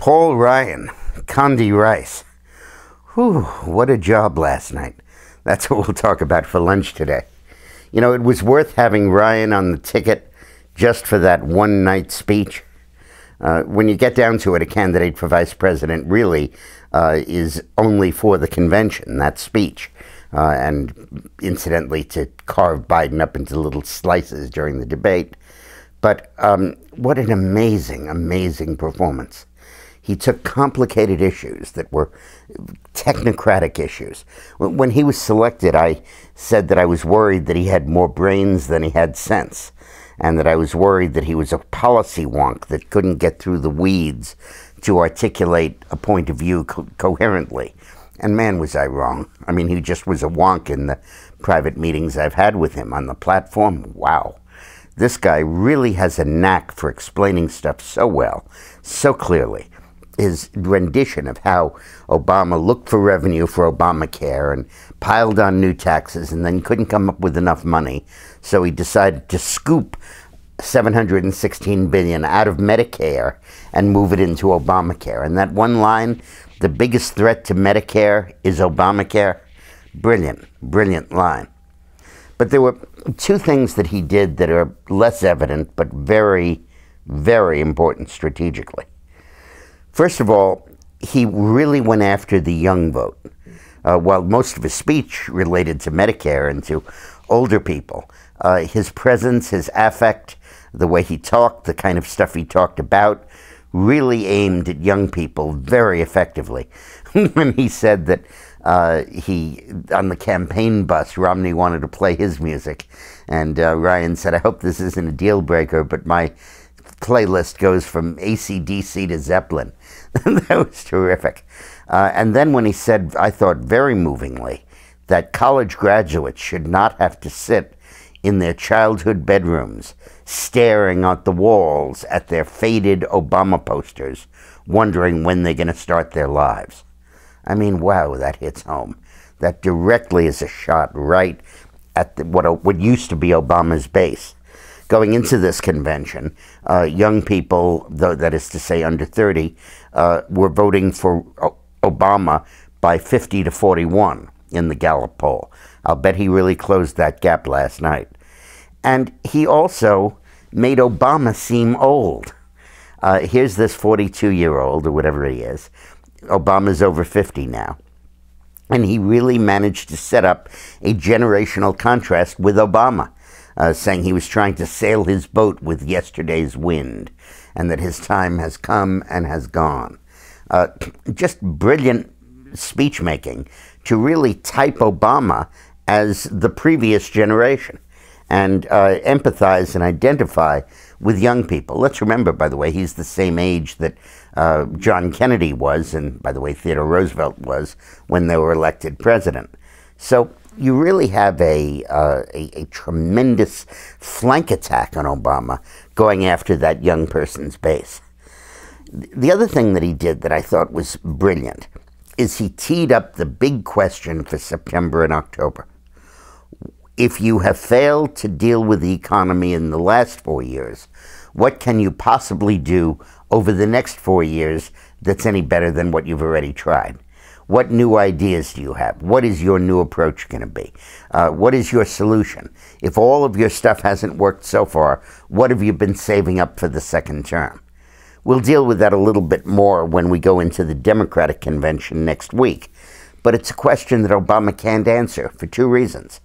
Paul Ryan, Condi Rice. Whew, what a job last night. That's what we'll talk about for lunch today. You know, it was worth having Ryan on the ticket just for that one-night speech. When you get down to it, a candidate for vice president really is only for the convention, that speech. And incidentally, to carve Biden up into little slices during the debate. But what an amazing, amazing performance. He took complicated issues that were technocratic issues. When he was selected, I said that I was worried that he had more brains than he had sense, and that I was worried that he was a policy wonk that couldn't get through the weeds to articulate a point of view coherently. And man, was I wrong. I mean, he just was a wonk in the private meetings I've had with him on the platform. Wow. This guy really has a knack for explaining stuff so well, so clearly. His rendition of how Obama looked for revenue for Obamacare and piled on new taxes and then couldn't come up with enough money, so he decided to scoop $716 billion out of Medicare and move it into Obamacare. And that one line, the biggest threat to Medicare is Obamacare. Brilliant, brilliant line. But there were two things that he did that are less evident, but very, very important strategically. First of all, he really went after the young vote. While most of his speech related to Medicare and to older people, his presence, his affect, the way he talked, the kind of stuff he talked about, really aimed at young people very effectively. When he said that on the campaign bus, Romney wanted to play his music, and Ryan said, "I hope this isn't a deal breaker, but my playlist goes from AC/DC to Zeppelin." That was terrific. And then when he said, I thought very movingly, that college graduates should not have to sit in their childhood bedrooms staring at the walls at their faded Obama posters, wondering when they're going to start their lives. I mean, wow, that hits home. That directly is a shot right at what used to be Obama's base. Going into this convention, young people, that is to say under 30, were voting for Obama by 50 to 41 in the Gallup poll. I'll bet he really closed that gap last night. And he also made Obama seem old. Here's this 42-year-old, or whatever he is. Obama's over 50 now. And he really managed to set up a generational contrast with Obama. Saying he was trying to sail his boat with yesterday's wind, and that his time has come and has gone. Just brilliant speech-making to really type Obama as the previous generation and empathize and identify with young people. Let's remember, by the way, he's the same age that John Kennedy was, and by the way, Theodore Roosevelt was, when they were elected president. So you really have a tremendous flank attack on Obama going after that young person's base. The other thing that he did that I thought was brilliant is he teed up the big question for September and October. If you have failed to deal with the economy in the last 4 years, what can you possibly do over the next 4 years that's any better than what you've already tried? What new ideas do you have? What is your new approach going to be? What is your solution? If all of your stuff hasn't worked so far, what have you been saving up for the second term? We'll deal with that a little bit more when we go into the Democratic convention next week. But it's a question that Obama can't answer for two reasons.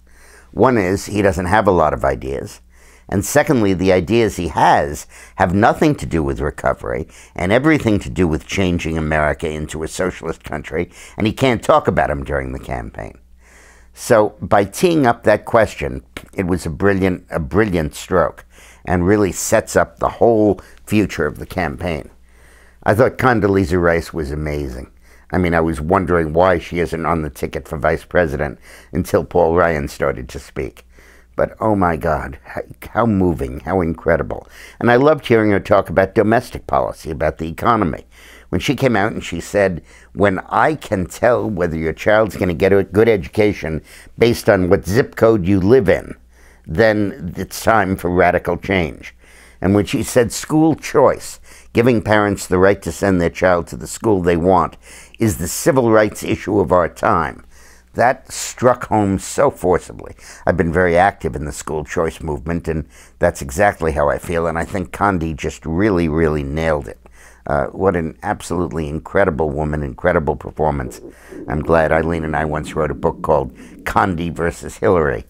One is he doesn't have a lot of ideas. And secondly, the ideas he has have nothing to do with recovery and everything to do with changing America into a socialist country, and he can't talk about them during the campaign. So by teeing up that question, it was a brilliant stroke and really sets up the whole future of the campaign. I thought Condoleezza Rice was amazing. I mean, I was wondering why she isn't on the ticket for vice president until Paul Ryan started to speak. But, oh my God, how moving, how incredible. And I loved hearing her talk about domestic policy, about the economy. When she came out and she said, when I can tell whether your child's going to get a good education based on what zip code you live in, then it's time for radical change. and when she said school choice, giving parents the right to send their child to the school they want, is the civil rights issue of our time. That struck home so forcibly. I've been very active in the school choice movement, and that's exactly how I feel, and I think Condi just really, really nailed it. What an absolutely incredible woman, incredible performance. I'm glad Eileen and I once wrote a book called Condi versus Hillary,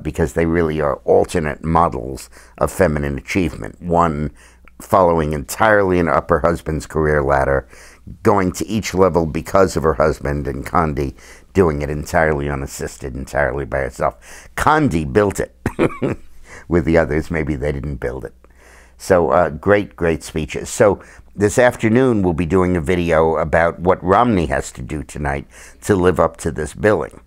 because they really are alternate models of feminine achievement. One following entirely an upper husband's career ladder, going to each level because of her husband, and Condi doing it entirely unassisted, entirely by herself. Condi built it. With the others, maybe they didn't build it. So great, great speeches. So this afternoon we'll be doing a video about what Romney has to do tonight to live up to this billing.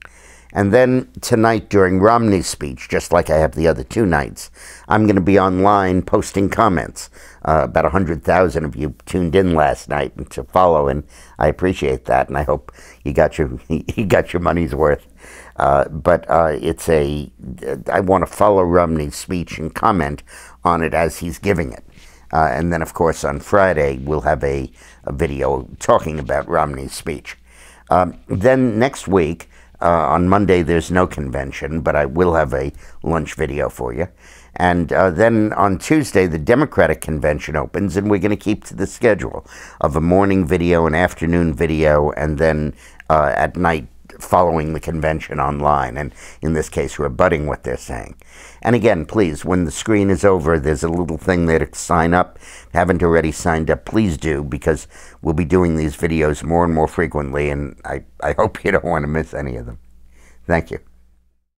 And then tonight during Romney's speech, just like I have the other two nights, I'm going to be online posting comments. About 100,000 of you tuned in last night to follow, and I appreciate that, and I hope you got your money's worth. But I want to follow Romney's speech and comment on it as he's giving it. And then, of course, on Friday, we'll have a video talking about Romney's speech. Then next week, on Monday, there's no convention, but I will have a lunch video for you. And then on Tuesday, the Democratic convention opens, and we're going to keep to the schedule of a morning video, an afternoon video, and then at night following the convention online. And in this case, we're rebutting what they're saying. And again, please, when the screen is over, there's a little thing there to sign up. If you haven't already signed up, please do, because we'll be doing these videos more and more frequently, and I hope you don't want to miss any of them. Thank you.